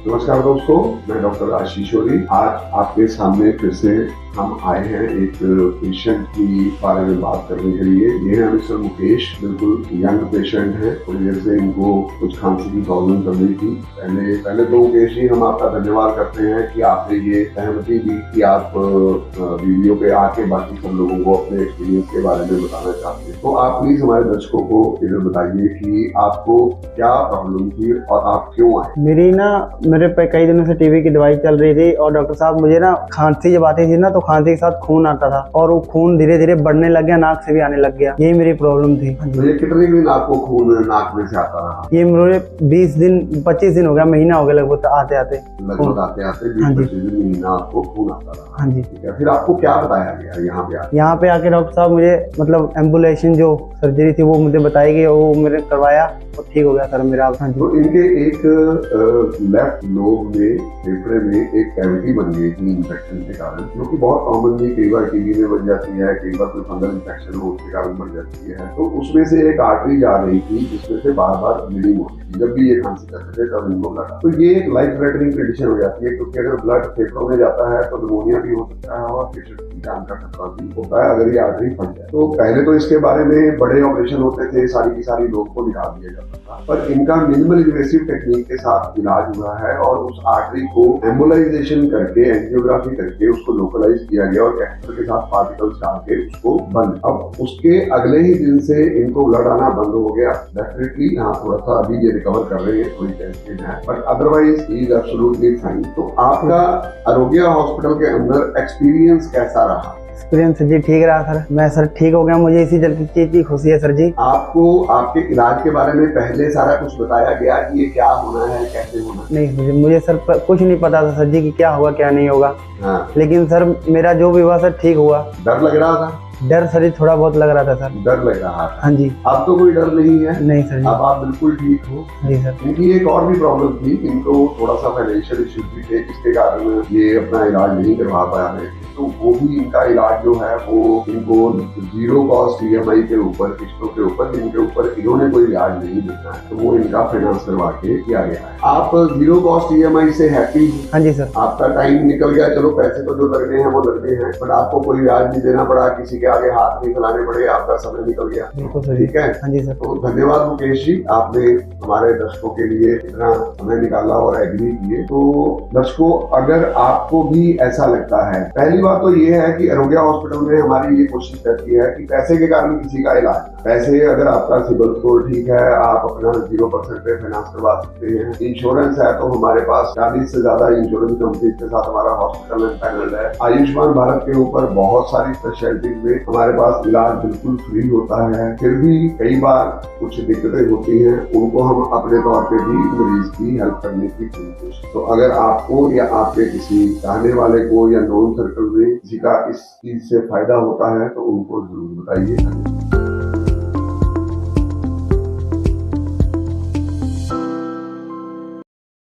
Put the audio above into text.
नमस्कार दोस्तों, मैं डॉक्टर आशीष ओरी। आज आपके सामने फिर से हम आए हैं एक पेशेंट की बारे में बात करने के लिए। ये है मिस्टर मुकेश, बिल्कुल यंग पेशेंट है। थोड़ी देर से इनको कुछ खांसी की प्रॉब्लम चल रही थी। पहले तो मुकेश जी, हम आपका धन्यवाद करते हैं कि आपने ये सहमति दी कि आप वीडियो पे आके बाकी सब लोगों को अपने एक्सपीरियंस के बारे में बताना चाहते हैं। तो आप प्लीज हमारे दर्शकों को इधर बताइए कि आपको क्या प्रॉब्लम थी और आप क्यों आए। मेरे पे कई दिनों से टीबी की दवाई चल रही थी और डॉक्टर साहब मुझे खांसी जब आती थी ना तो खांसी के साथ खून आता था और वो खून धीरे धीरे बढ़ने लग गया, नाक से भी आने लग गया। यही मेरी प्रॉब्लम थी। तो ये कितने दिन आपको खून नाक में से आता रहा? ये मुझे 25 दिन हो गया, महीना हो गया लगभग आते आते 20-25 दिन महीना आपको खून आता रहा। हाँ जी। ठीक है, फिर आपको क्या बताया गया यहाँ पे आके डॉक्टर साहब मुझे मतलब एम्बुलेशन जो सर्जरी थी वो मुझे बताई गई, वो मैंने करवाया और ठीक हो गया सर मेरा। हाँ जी। तो इनके एक लेफ्ट लोब में, फेफड़े में एक कैविटी बन गई थी इन्फेक्शन के कारण, जो कि बहुत कॉमनली कई बार टीबी में बन जाती है, कई बार कोई फंगल इन्फेक्शन हो उसके कारण बन जाती है। तो उसमें से एक आर्टरी जा रही थी जिसमें से बार बार ब्लीडिंग होती थी। जब भी ये खांसी करते थे तब इनको ब्लड, तो ये एक लाइफ थ्रेटनिंग कंडीशन हो जाती है, क्योंकि अगर ब्लड फेफड़ों में जाता है तो निमोनिया भी हो सकता है और पेशेंट की जान का खतरा भी होता है अगर ये आर्टरी फट जाए। तो पहले तो इसके बारे में बड़े ऑपरेशन होते थे, सारी की सारी लोग को निकाल दिया जाता था, पर इनका मिनिमल इन्वेसिव टेक्निक के साथ इलाज हुआ है और उस आर्टरी को एम्बोलाइजेशन करके, एंजियोग्राफी करके उसको लोकलाइज किया गया और कैथेटर के साथ पार्टिकल्स डाल के उसको बंद। अब उसके अगले ही दिन से इनको ब्लड आना बंद हो गया। डेफिनेटली यहाँ थोड़ा सा अभी ये रिकवर कर रही है, थोड़ी टेंशन है, but otherwise is absolutely fine. तो आपका आरोग्य हॉस्पिटल के अंदर एक्सपीरियंस कैसा रहा? एक्सपीरियंस जी ठीक रहा सर। मैं सर ठीक हो गया, मुझे इसी चीज की खुशी है सर जी। आपको आपके इलाज के बारे में पहले सारा कुछ बताया गया कि ये क्या होना है, कैसे होना है? नहीं, मुझे सर कुछ नहीं पता था सर जी कि क्या होगा क्या नहीं होगा। हाँ। लेकिन सर मेरा जो भी हुआ सर ठीक हुआ। डर लग रहा था? डर सर जी थोड़ा बहुत लग रहा था सर। डर लग रहा था? हाँ जी। अब तो कोई डर नहीं है? नहीं सर जी। अब आप बिल्कुल ठीक हो? जी सर। इनकी एक और भी प्रॉब्लम थी, इनको थोड़ा सा फाइनेंशियल इश्यूज भी थे जिसके कारण ये अपना इलाज नहीं करवा पा रहे थे। तो वो भी इनका इलाज जो है वो इनको जीरो कॉस्ट EMI के ऊपर, किस्तों के ऊपर, जिनके ऊपर इन्होंने कोई इलाज नहीं देना है, तो वो इनका फाइनेंस करवा के किया गया है। आप जीरो कॉस्ट EMI से हैप्पी? हाँ जी सर। आपका टाइम निकल गया, चलो पैसे तो जो लगने हैं वो लगने हैं, पर आपको कोई इलाज नहीं देना पड़ा, किसी के आगे हाथ नहीं फैलाने पड़े, आपका समय निकल गया। बिल्कुल सर। ठीक है। हाँ जी सर। तो धन्यवाद मुकेश जी, आपने हमारे दर्शकों के लिए इतना समय निकाला और एग्री किए। तो दर्शकों, अगर आपको भी ऐसा लगता है, पहली बात तो ये है कि आरोग्य हॉस्पिटल में हमारी ये कोशिश रहती है कि पैसे के कारण किसी का इलाज, पैसे अगर आपका सिबिल स्कोर ठीक है, आप अपना 0% पे फाइनेंस करवा सकते हैं। इंश्योरेंस है तो हमारे पास 40 से ज्यादा इंश्योरेंस कंपनी के साथ हमारा हॉस्पिटल पैनल है। आयुष्मान भारत के ऊपर बहुत सारी स्पेशलिटीज में हमारे पास इलाज बिल्कुल फ्री होता है। फिर भी कई बार कुछ दिक्कतें होती हैं, उनको हम अपने तौर पे भी मरीज की हेल्प करने की कोशिश। तो अगर आपको या आपके किसी चाहने वाले को या नोन सर्कल में किसी का इस चीज से फायदा होता है तो उनको जरूर बताइए।